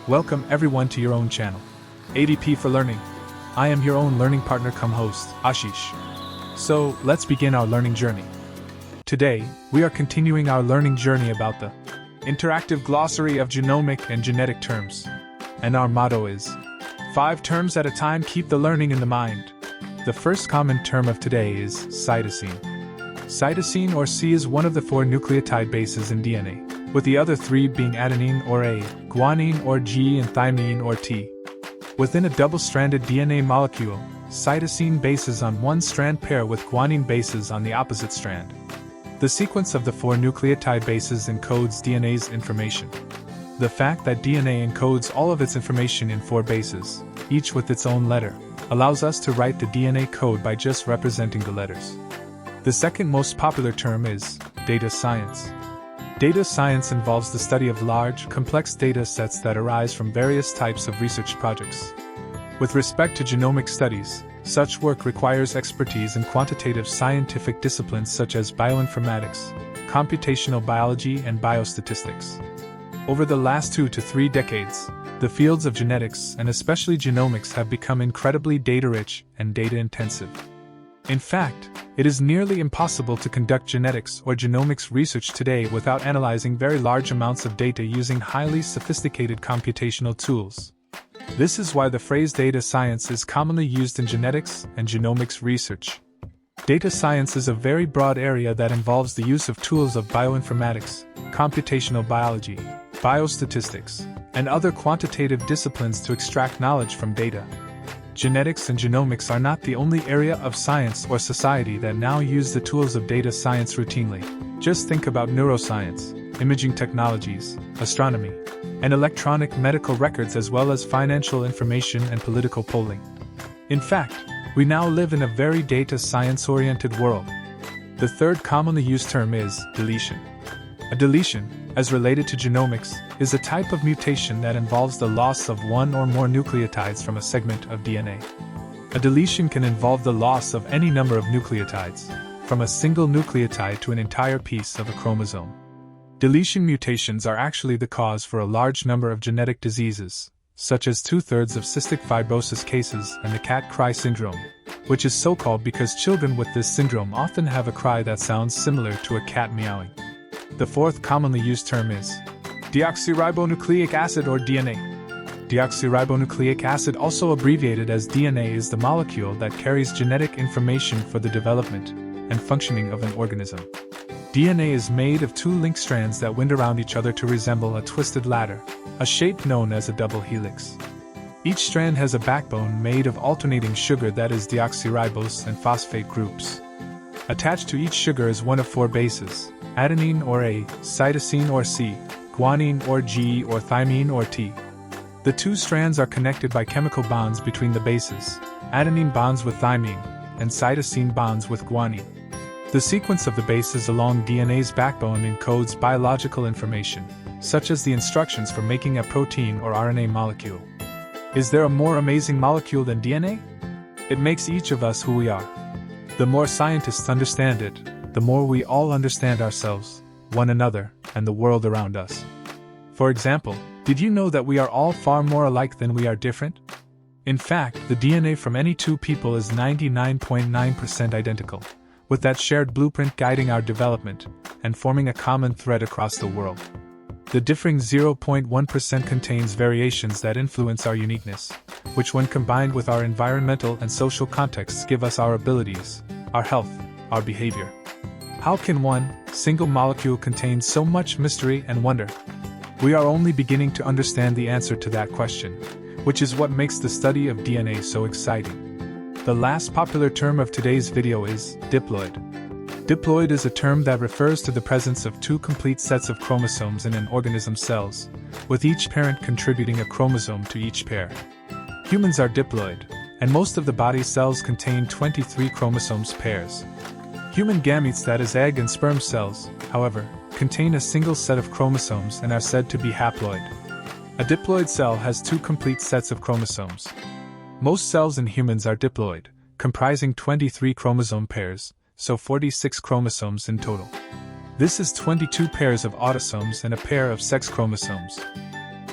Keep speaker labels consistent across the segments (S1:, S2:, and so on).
S1: Welcome everyone to your own channel, ADP for Learning. I am your own learning partner cum host, Ashish. So, let's begin our learning journey. Today, we are continuing our learning journey about the interactive glossary of genomic and genetic terms. And our motto is, 5 terms at a time, keep the learning in the mind. The first common term of today is cytosine. Cytosine or C is one of the 4 nucleotide bases in DNA, with the other 3 being adenine or A, guanine or G, and thymine or T. Within a double-stranded DNA molecule, cytosine bases on one strand pair with guanine bases on the opposite strand. The sequence of the 4 nucleotide bases encodes DNA's information. The fact that DNA encodes all of its information in 4 bases, each with its own letter, allows us to write the DNA code by just representing the letters. The second most popular term is data science. Data science involves the study of large, complex data sets that arise from various types of research projects. With respect to genomic studies, such work requires expertise in quantitative scientific disciplines such as bioinformatics, computational biology, and biostatistics. Over the last 2 to 3 decades, the fields of genetics and especially genomics have become incredibly data-rich and data-intensive. In fact, it is nearly impossible to conduct genetics or genomics research today without analyzing very large amounts of data using highly sophisticated computational tools. This is why the phrase data science is commonly used in genetics and genomics research. Data science is a very broad area that involves the use of tools of bioinformatics, computational biology, biostatistics, and other quantitative disciplines to extract knowledge from data. Genetics and genomics are not the only area of science or society that now use the tools of data science routinely. Just think about neuroscience, imaging technologies, astronomy, and electronic medical records, as well as financial information and political polling. In fact, we now live in a very data science-oriented world. The third commonly used term is deletion. A deletion, as related to genomics, is a type of mutation that involves the loss of one or more nucleotides from a segment of DNA. A deletion can involve the loss of any number of nucleotides, from a single nucleotide to an entire piece of a chromosome. Deletion mutations are actually the cause for a large number of genetic diseases, such as 2/3 of cystic fibrosis cases and the cat cry syndrome, which is so called because children with this syndrome often have a cry that sounds similar to a cat meowing. The fourth commonly used term is deoxyribonucleic acid or DNA. Deoxyribonucleic acid, also abbreviated as DNA, is the molecule that carries genetic information for the development and functioning of an organism. DNA is made of 2 linked strands that wind around each other to resemble a twisted ladder, a shape known as a double helix. Each strand has a backbone made of alternating sugar, that is deoxyribose and phosphate groups. Attached to each sugar is one of 4 bases: adenine or A, cytosine or C, guanine or G, or thymine or T. The 2 strands are connected by chemical bonds between the bases. Adenine bonds with thymine, and cytosine bonds with guanine. The sequence of the bases along DNA's backbone encodes biological information, such as the instructions for making a protein or RNA molecule. Is there a more amazing molecule than DNA? It makes each of us who we are. The more scientists understand it, the more we all understand ourselves, one another, and the world around us. For example, did you know that we are all far more alike than we are different? In fact, the DNA from any 2 people is 99.9% identical, with that shared blueprint guiding our development and forming a common thread across the world. The differing 0.1% contains variations that influence our uniqueness, which, when combined with our environmental and social contexts, give us our abilities, our health, our behavior. How can one single molecule contain so much mystery and wonder? We are only beginning to understand the answer to that question, which is what makes the study of DNA so exciting. The last popular term of today's video is diploid. Diploid is a term that refers to the presence of 2 complete sets of chromosomes in an organism's cells, with each parent contributing a chromosome to each pair. Humans are diploid, and most of the body's cells contain 23 chromosomes pairs. Human gametes, that is egg and sperm cells, however, contain a single set of chromosomes and are said to be haploid. A diploid cell has 2 complete sets of chromosomes. Most cells in humans are diploid, comprising 23 chromosome pairs, so 46 chromosomes in total. This is 22 pairs of autosomes and a pair of sex chromosomes.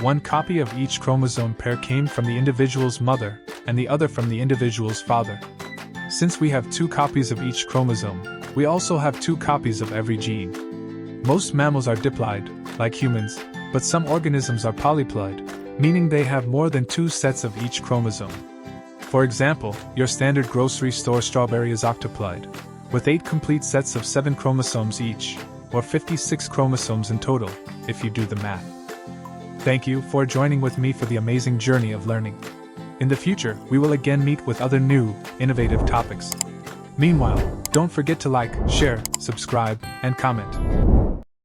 S1: One copy of each chromosome pair came from the individual's mother, and the other from the individual's father. Since we have 2 copies of each chromosome, we also have 2 copies of every gene. Most mammals are diploid, like humans, but some organisms are polyploid, meaning they have more than 2 sets of each chromosome. For example, your standard grocery store strawberry is octoploid, with 8 complete sets of 7 chromosomes each, or 56 chromosomes in total, if you do the math. Thank you for joining with me for the amazing journey of learning. In the future, we will again meet with other new, innovative topics. Meanwhile, don't forget to like, share, subscribe, and comment.